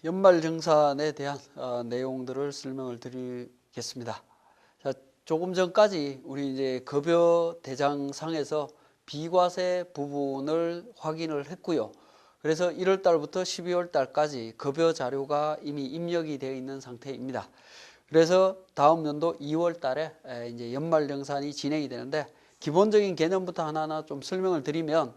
연말정산에 대한 내용들을 설명을 드리겠습니다. 자, 조금 전까지 우리 이제 급여 대장상에서 비과세 부분을 확인을 했고요. 그래서 1월 달부터 12월 달까지 급여 자료가 이미 입력이 되어 있는 상태입니다. 그래서 다음 연도 2월 달에 이제 연말정산이 진행이 되는데, 기본적인 개념부터 하나하나 좀 설명을 드리면,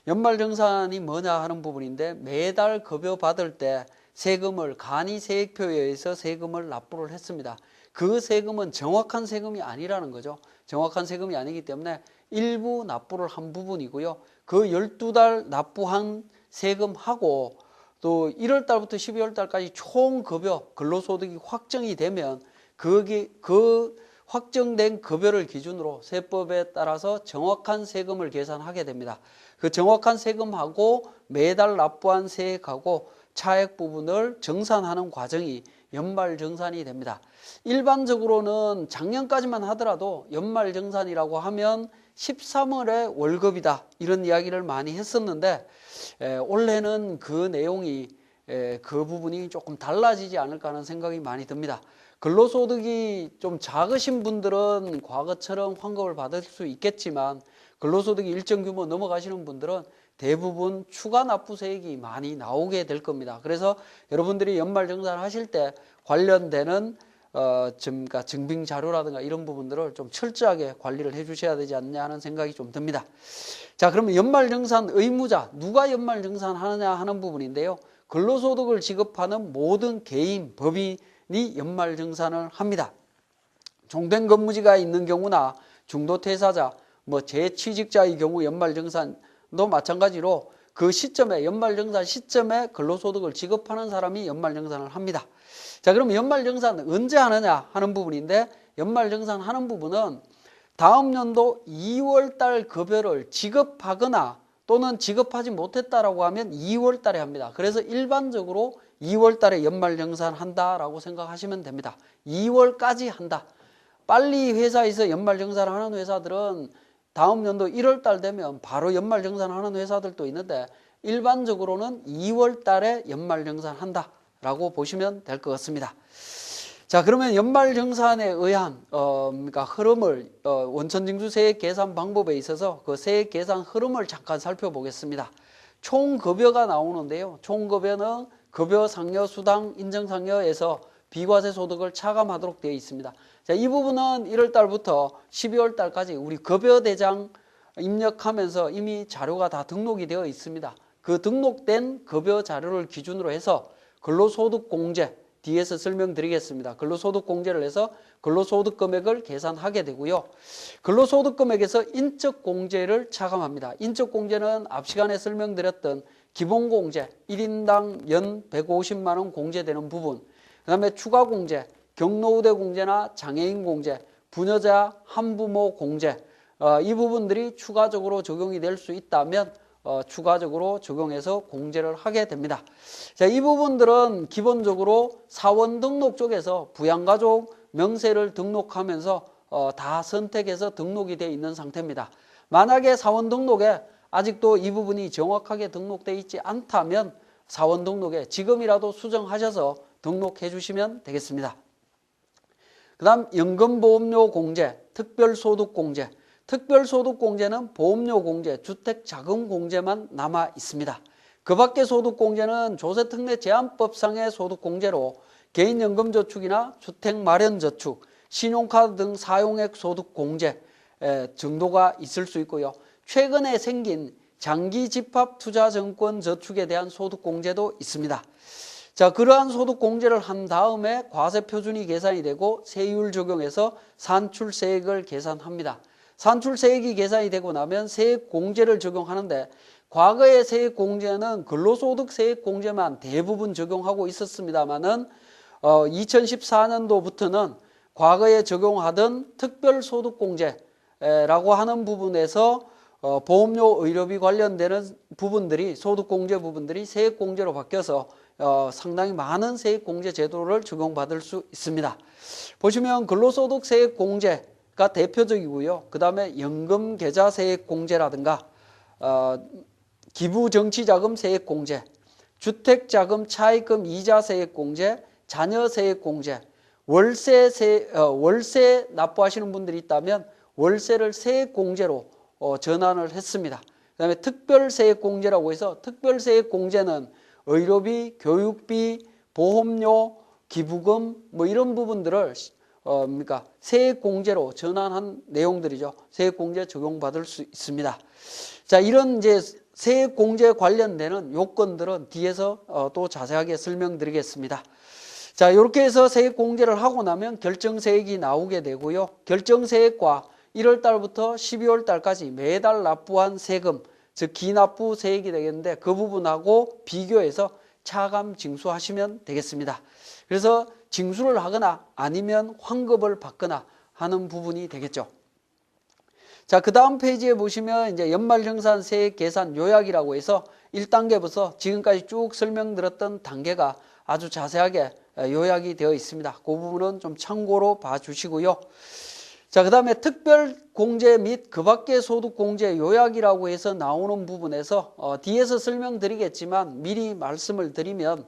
연말정산이 뭐냐 하는 부분인데, 매달 급여 받을 때 세금을 간이세액표에 의해서 세금을 납부를 했습니다. 그 세금은 정확한 세금이 아니라는 거죠. 정확한 세금이 아니기 때문에 일부 납부를 한 부분이고요. 그 12달 납부한 세금하고 또 1월 달부터 12월 달까지 총 급여 근로소득이 확정이 되면 그 확정된 급여를 기준으로 세법에 따라서 정확한 세금을 계산하게 됩니다. 그 정확한 세금하고 매달 납부한 세액하고 차액 부분을 정산하는 과정이 연말정산이 됩니다. 일반적으로는 작년까지만 하더라도 연말정산이라고 하면 13월에 월급이다, 이런 이야기를 많이 했었는데, 올해는 그 내용이 그 부분이 조금 달라지지 않을까 하는 생각이 많이 듭니다. 근로소득이 좀 작으신 분들은 과거처럼 환급을 받을 수 있겠지만, 근로소득이 일정 규모 넘어가시는 분들은 대부분 추가 납부세액이 많이 나오게 될 겁니다. 그래서 여러분들이 연말정산 하실 때 관련되는 그러니까 증빙 자료라든가 이런 부분들을 좀 철저하게 관리를 해 주셔야 되지 않냐 하는 생각이 좀 듭니다. 자, 그러면 연말정산 의무자, 누가 연말정산 하느냐 하는 부분인데요. 근로소득을 지급하는 모든 개인, 법인이 연말정산을 합니다. 종편근무지가 있는 경우나 중도퇴사자, 재취직자의 경우 연말정산도 마찬가지로 그 시점에, 연말정산 시점에 근로소득을 지급하는 사람이 연말정산을 합니다. 자, 그럼 연말정산 언제 하느냐 하는 부분인데, 연말정산 하는 부분은 다음 연도 2월 달 급여를 지급하거나 또는 지급하지 못했다라고 하면 2월 달에 합니다. 그래서 일반적으로 2월 달에 연말정산 한다라고 생각하시면 됩니다. 2월까지 한다. 빨리 회사에서 연말정산을 하는 회사들은 다음 연도 1월 달 되면 바로 연말정산을 하는 회사들도 있는데, 일반적으로는 2월 달에 연말정산 한다라고 보시면 될 것 같습니다. 자, 그러면 연말정산에 의한 그러니까 흐름을, 원천징수 세액 계산 방법에 있어서 그 세액 계산 흐름을 잠깐 살펴보겠습니다. 총급여가 나오는데요. 총급여는 급여 상여 수당 인정 상여에서 비과세 소득을 차감하도록 되어 있습니다. 자, 이 부분은 1월 달부터 12월 달까지 우리 급여 대장 입력하면서 이미 자료가 다 등록이 되어 있습니다. 그 등록된 급여 자료를 기준으로 해서 근로소득 공제, 뒤에서 설명드리겠습니다. 근로소득 공제를 해서 근로소득 금액을 계산하게 되고요. 근로소득 금액에서 인적 공제를 차감합니다. 인적 공제는 앞 시간에 설명드렸던 기본 공제, 1인당 연 150만 원 공제되는 부분, 그 다음에 추가 공제, 경로우대 공제나 장애인 공제, 부녀자 한부모 공제, 이 부분들이 추가적으로 적용이 될 수 있다면 추가적으로 적용해서 공제를 하게 됩니다. 자, 이 부분들은 기본적으로 사원 등록 쪽에서 부양가족 명세를 등록하면서 다 선택해서 등록이 되어 있는 상태입니다. 만약에 사원 등록에 아직도 이 부분이 정확하게 등록되어 있지 않다면 사원 등록에 지금이라도 수정하셔서 등록해 주시면 되겠습니다. 그 다음 연금보험료 공제, 특별소득공제. 특별소득공제는 보험료 공제, 주택자금 공제만 남아 있습니다. 그 밖의 소득공제는 조세특례 제한법상의 소득공제로 개인연금저축이나 주택마련저축, 신용카드 등 사용액 소득공제 정도가 있을 수 있고요. 최근에 생긴 장기집합투자증권저축에 대한 소득공제도 있습니다. 자, 그러한 소득공제를 한 다음에 과세표준이 계산이 되고 세율 적용해서 산출세액을 계산합니다. 산출세액이 계산이 되고 나면 세액공제를 적용하는데, 과거의 세액공제는 근로소득세액공제만 대부분 적용하고 있었습니다만은 2014년도부터는 과거에 적용하던 특별소득공제라고 하는 부분에서 보험료 의료비 관련되는 부분들이, 소득공제 부분들이 세액공제로 바뀌어서 상당히 많은 세액공제 제도를 적용받을 수 있습니다. 보시면 근로소득세액공제가 대표적이고요. 그 다음에 연금계좌세액공제라든가 기부정치자금 세액공제, 주택자금 차입금 이자 세액공제, 자녀 세액공제, 월세 납부하시는 분들이 있다면 월세를 세액공제로 전환을 했습니다. 그 다음에 특별세액공제라고 해서 특별세액공제는 의료비, 교육비, 보험료, 기부금 뭐 이런 부분들을 세액공제로 전환한 내용들이죠. 세액공제 적용받을 수 있습니다. 자, 이런 이제 세액공제 관련되는 요건들은 뒤에서 또 자세하게 설명드리겠습니다. 자, 이렇게 해서 세액공제를 하고 나면 결정세액이 나오게 되고요. 결정세액과 1월 달부터 12월 달까지 매달 납부한 세금, 즉 기납부 세액이 되겠는데 그 부분하고 비교해서 차감 징수하시면 되겠습니다. 그래서 징수를 하거나 아니면 환급을 받거나 하는 부분이 되겠죠. 자, 그 다음 페이지에 보시면 이제 연말정산 세액 계산 요약이라고 해서 1단계부터 지금까지 쭉 설명드렸던 단계가 아주 자세하게 요약이 되어 있습니다. 그 부분은 좀 참고로 봐주시고요. 자, 그 다음에 특별공제 및 그 밖의 소득공제 요약이라고 해서 나오는 부분에서 뒤에서 설명드리겠지만 미리 말씀을 드리면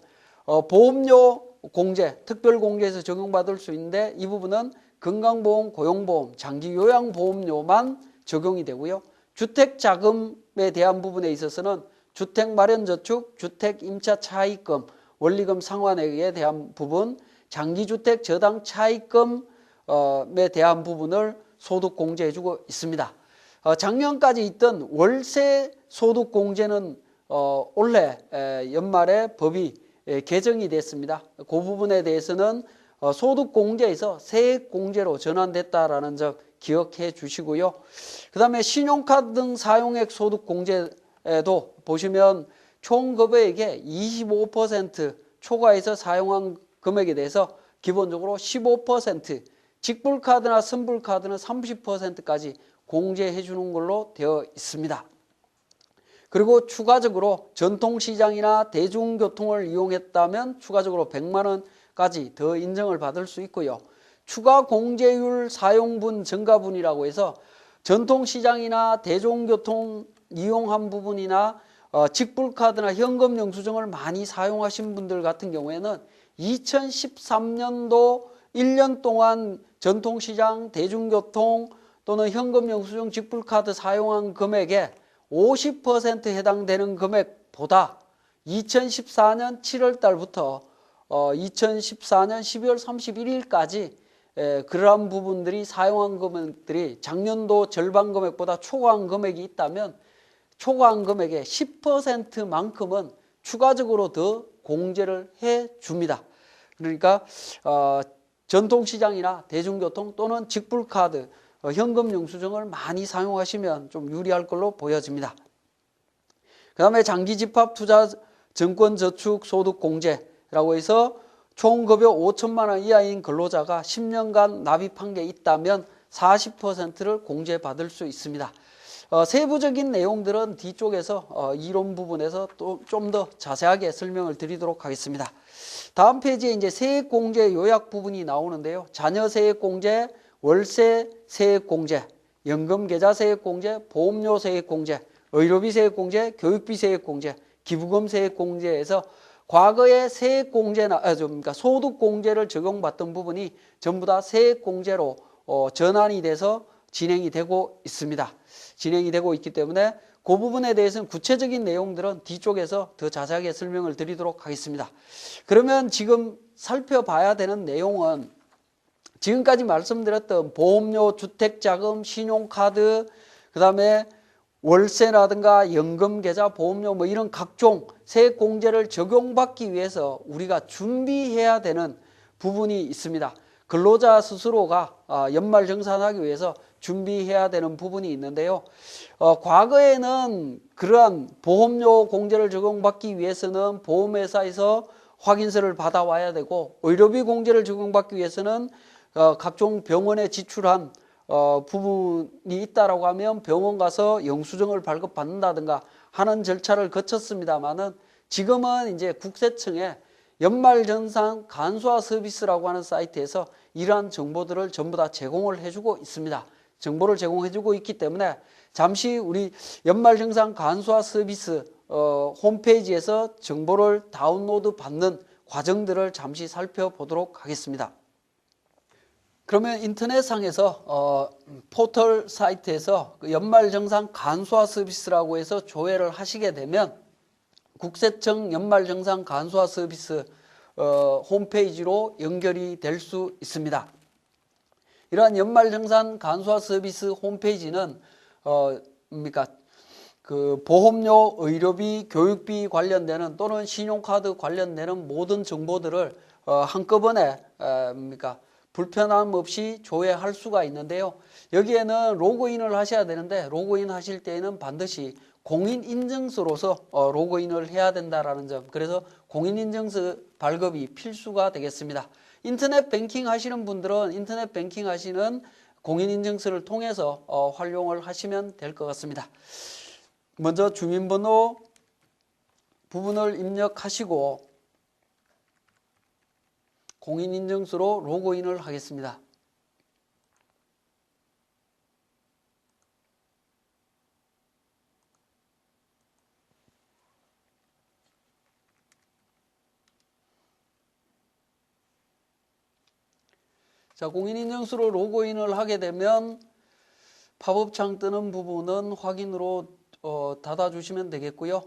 보험료 공제, 특별공제에서 적용받을 수 있는데 이 부분은 건강보험, 고용보험, 장기요양보험료만 적용이 되고요. 주택자금에 대한 부분에 있어서는 주택마련저축, 주택임차차입금, 원리금 상환액에 대한 부분, 장기주택 저당 차입금에 대한 부분을 소득공제해주고 있습니다. 작년까지 있던 월세 소득공제는 올해 연말에 법이 개정이 됐습니다. 그 부분에 대해서는 소득공제에서 세액공제로 전환됐다라는 점 기억해 주시고요. 그 다음에 신용카드 등 사용액 소득공제에도 보시면 총 금액의 25% 초과해서 사용한 금액에 대해서 기본적으로 15%, 직불카드나 선불카드는 30%까지 공제해 주는 걸로 되어 있습니다. 그리고 추가적으로 전통시장이나 대중교통을 이용했다면 추가적으로 100만 원까지 더 인정을 받을 수 있고요. 추가 공제율 사용분 증가분이라고 해서 전통시장이나 대중교통 이용한 부분이나 직불카드나 현금 영수증을 많이 사용하신 분들 같은 경우에는 2013년도 1년 동안 전통시장, 대중교통 또는 현금 영수증, 직불카드 사용한 금액에 50% 해당되는 금액보다 2014년 7월 달부터 2014년 12월 31일까지 그러한 부분들이 사용한 금액들이 작년도 절반 금액보다 초과한 금액이 있다면 초과한 금액의 10%만큼은 추가적으로 더 공제를 해 줍니다. 그러니까 전통시장이나 대중교통 또는 직불카드, 현금 영수증을 많이 사용하시면 좀 유리할 걸로 보여집니다. 그 다음에 장기집합투자 증권저축 소득공제라고 해서 총 급여 5천만 원 이하인 근로자가 10년간 납입한 게 있다면 40%를 공제받을 수 있습니다. 세부적인 내용들은 뒤쪽에서 이론 부분에서 또 좀 더 자세하게 설명을 드리도록 하겠습니다. 다음 페이지에 이제 세액공제 요약 부분이 나오는데요. 자녀 세액공제, 월세 세액공제, 연금계좌 세액공제, 보험료 세액공제, 의료비 세액공제, 교육비 세액공제, 기부금 세액공제에서 과거에 세액공제나 그러니까 소득공제를 적용받던 부분이 전부 다 세액공제로 전환이 돼서 진행이 되고 있습니다. 진행이 되고 있기 때문에 그 부분에 대해서는 구체적인 내용들은 뒤쪽에서 더 자세하게 설명을 드리도록 하겠습니다. 그러면 지금 살펴봐야 되는 내용은 지금까지 말씀드렸던 보험료, 주택자금, 신용카드, 그 다음에 월세라든가 연금계좌, 보험료 뭐 이런 각종 세액공제를 적용받기 위해서 우리가 준비해야 되는 부분이 있습니다. 근로자 스스로가 연말정산하기 위해서 준비해야 되는 부분이 있는데요. 과거에는 그러한 보험료 공제를 적용받기 위해서는 보험회사에서 확인서를 받아와야 되고 의료비 공제를 적용받기 위해서는 각종 병원에 지출한 부분이 있다라고 하면 병원 가서 영수증을 발급받는다든가 하는 절차를 거쳤습니다만은 지금은 이제 국세청에 연말정산 간소화 서비스라고 하는 사이트에서 이러한 정보들을 전부 다 제공을 해주고 있습니다. 정보를 제공해주고 있기 때문에 잠시 우리 연말정산 간소화 서비스 홈페이지에서 정보를 다운로드 받는 과정들을 잠시 살펴보도록 하겠습니다. 그러면 인터넷상에서 포털 사이트에서 연말정산 간소화 서비스라고 해서 조회를 하시게 되면 국세청 연말정산 간소화 서비스 홈페이지로 연결이 될 수 있습니다. 이러한 연말정산 간소화 서비스 홈페이지는 그 보험료, 의료비, 교육비 관련되는 또는 신용카드 관련되는 모든 정보들을 한꺼번에 불편함 없이 조회할 수가 있는데요. 여기에는 로그인을 하셔야 되는데 로그인 하실 때에는 반드시 공인인증서로서 로그인을 해야 된다라는 점, 그래서 공인인증서 발급이 필수가 되겠습니다. 인터넷 뱅킹 하시는 분들은 인터넷 뱅킹 하시는 공인인증서를 통해서 활용을 하시면 될 것 같습니다. 먼저 주민번호 부분을 입력하시고 공인인증서로 로그인을 하겠습니다. 자, 공인인증서로 로그인을 하게 되면 팝업창 뜨는 부분은 확인으로 닫아주시면 되겠고요.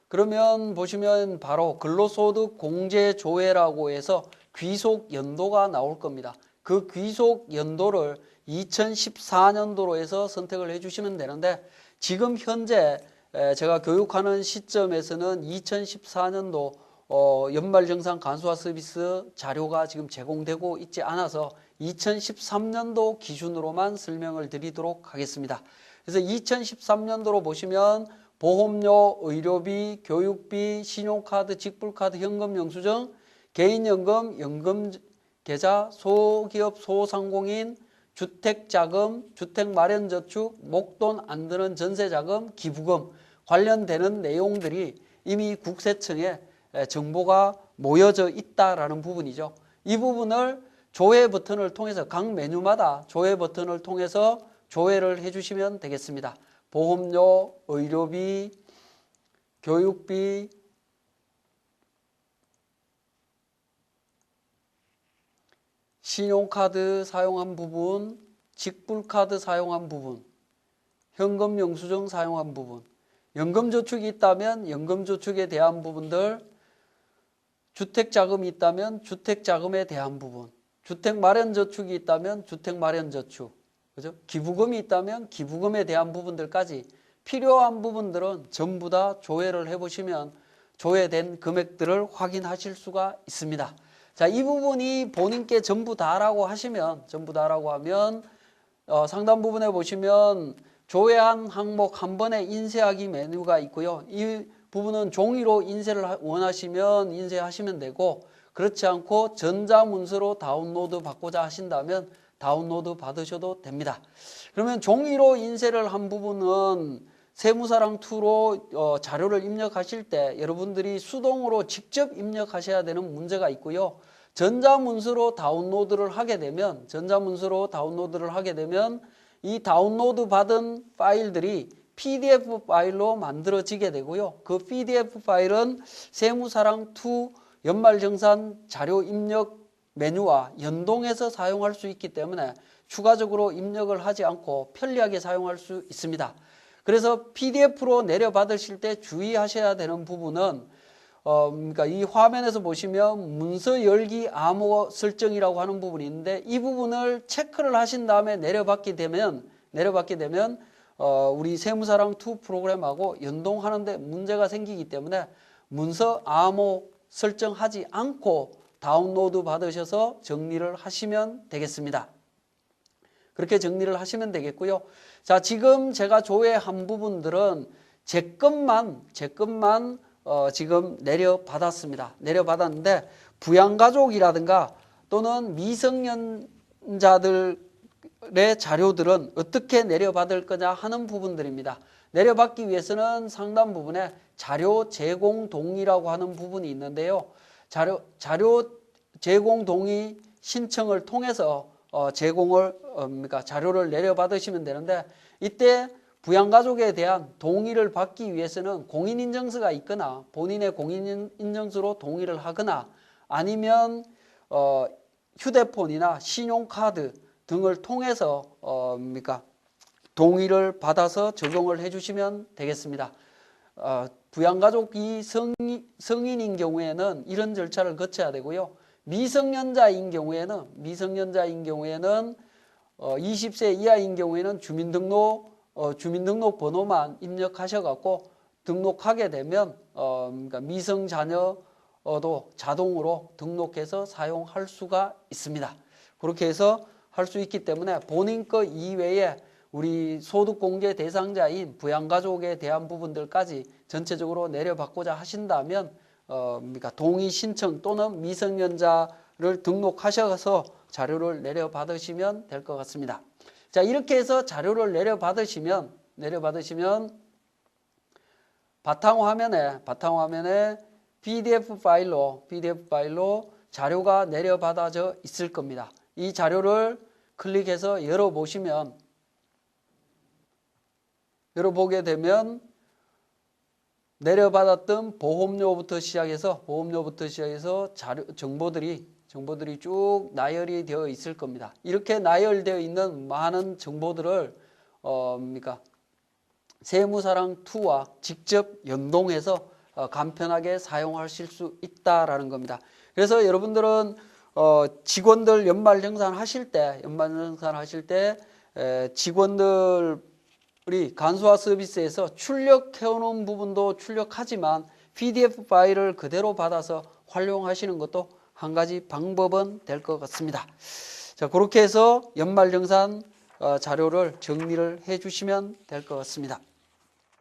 그러면 보시면 바로 근로소득 공제 조회라고 해서 귀속 연도가 나올 겁니다. 그 귀속 연도를 2014년도로 해서 선택을 해주시면 되는데 지금 현재 제가 교육하는 시점에서는 2014년도 연말정산 간소화 서비스 자료가 지금 제공되고 있지 않아서 2013년도 기준으로만 설명을 드리도록 하겠습니다. 그래서 2013년도로 보시면 보험료, 의료비, 교육비, 신용카드, 직불카드, 현금영수증, 개인연금, 연금계좌, 소기업, 소상공인, 주택자금, 주택마련저축, 목돈 안 드는 전세자금, 기부금 관련되는 내용들이 이미 국세청에 정보가 모여져 있다라는 부분이죠. 이 부분을 조회 버튼을 통해서 각 메뉴마다 조회 버튼을 통해서 조회를 해주시면 되겠습니다. 보험료, 의료비, 교육비, 신용카드 사용한 부분, 직불카드 사용한 부분, 현금영수증 사용한 부분, 연금저축이 있다면 연금저축에 대한 부분들, 주택자금이 있다면 주택자금에 대한 부분, 주택마련저축이 있다면 주택마련저축, 그죠? 기부금이 있다면 기부금에 대한 부분들까지 필요한 부분들은 전부 다 조회를 해보시면 조회된 금액들을 확인하실 수가 있습니다. 자, 이 부분이 본인께 전부 다라고 하시면 상단 부분에 보시면 조회한 항목 한 번에 인쇄하기 메뉴가 있고요. 이 부분은 종이로 인쇄를 원하시면 인쇄하시면 되고 그렇지 않고 전자문서로 다운로드 받고자 하신다면 다운로드 받으셔도 됩니다. 그러면 종이로 인쇄를 한 부분은 세무사랑2로 자료를 입력하실 때 여러분들이 수동으로 직접 입력하셔야 되는 문제가 있고요. 전자문서로 다운로드를 하게 되면 이 다운로드 받은 파일들이 PDF 파일로 만들어지게 되고요. 그 PDF 파일은 세무사랑2 연말정산 자료 입력 메뉴와 연동해서 사용할 수 있기 때문에 추가적으로 입력을 하지 않고 편리하게 사용할 수 있습니다. 그래서 PDF로 내려받으실 때 주의하셔야 되는 부분은 그러니까 이 화면에서 보시면 문서 열기 암호 설정이라고 하는 부분이 있는데 이 부분을 체크를 하신 다음에 내려받게 되면 우리 세무사랑2 프로그램하고 연동하는데 문제가 생기기 때문에 문서 암호 설정하지 않고 다운로드 받으셔서 정리를 하시면 되겠습니다. 그렇게 정리를 하시면 되겠고요. 자, 지금 제가 조회한 부분들은 제 것만 지금 내려받았는데 부양가족이라든가 또는 미성년자들의 자료들은 어떻게 내려받을 거냐 하는 부분들입니다. 내려받기 위해서는 상단 부분에 자료 제공 동의라고 하는 부분이 있는데요. 자료 제공 동의 신청을 통해서 제공을 그러니까 자료를 내려받으시면 되는데, 이때 부양가족에 대한 동의를 받기 위해서는 공인인증서가 있거나 본인의 공인인증서로 동의를 하거나 아니면 휴대폰이나 신용카드 등을 통해서 그러니까 동의를 받아서 적용을 해주시면 되겠습니다. 부양가족이 성인인 경우에는 이런 절차를 거쳐야 되고요. 미성년자인 경우에는 20세 이하인 경우에는 주민등록 번호만 입력하셔갖고 등록하게 되면 그러니까 미성자녀도 자동으로 등록해서 사용할 수가 있습니다. 그렇게 해서 할 수 있기 때문에 본인 거 이외에 우리 소득공제 대상자인 부양가족에 대한 부분들까지 전체적으로 내려받고자 하신다면 그러니까 동의 신청 또는 미성년자를 등록하셔서 자료를 내려받으시면 될 것 같습니다. 자, 이렇게 해서 자료를 내려받으시면 바탕화면에 PDF 파일로 자료가 내려받아져 있을 겁니다. 이 자료를 클릭해서 열어보게 되면 내려받았던 보험료부터 시작해서 정보들이 쭉 나열이 되어 있을 겁니다. 이렇게 나열되어 있는 많은 정보들을 그러니까 세무사랑2와 직접 연동해서 간편하게 사용하실 수 있다라는 겁니다. 그래서 여러분들은 직원들 연말정산 하실 때 직원들이 간소화 서비스에서 출력해오는 부분도 출력하지만 PDF 파일을 그대로 받아서 활용하시는 것도 한 가지 방법은 될 것 같습니다. 자, 그렇게 해서 연말정산 자료를 정리를 해 주시면 될 것 같습니다.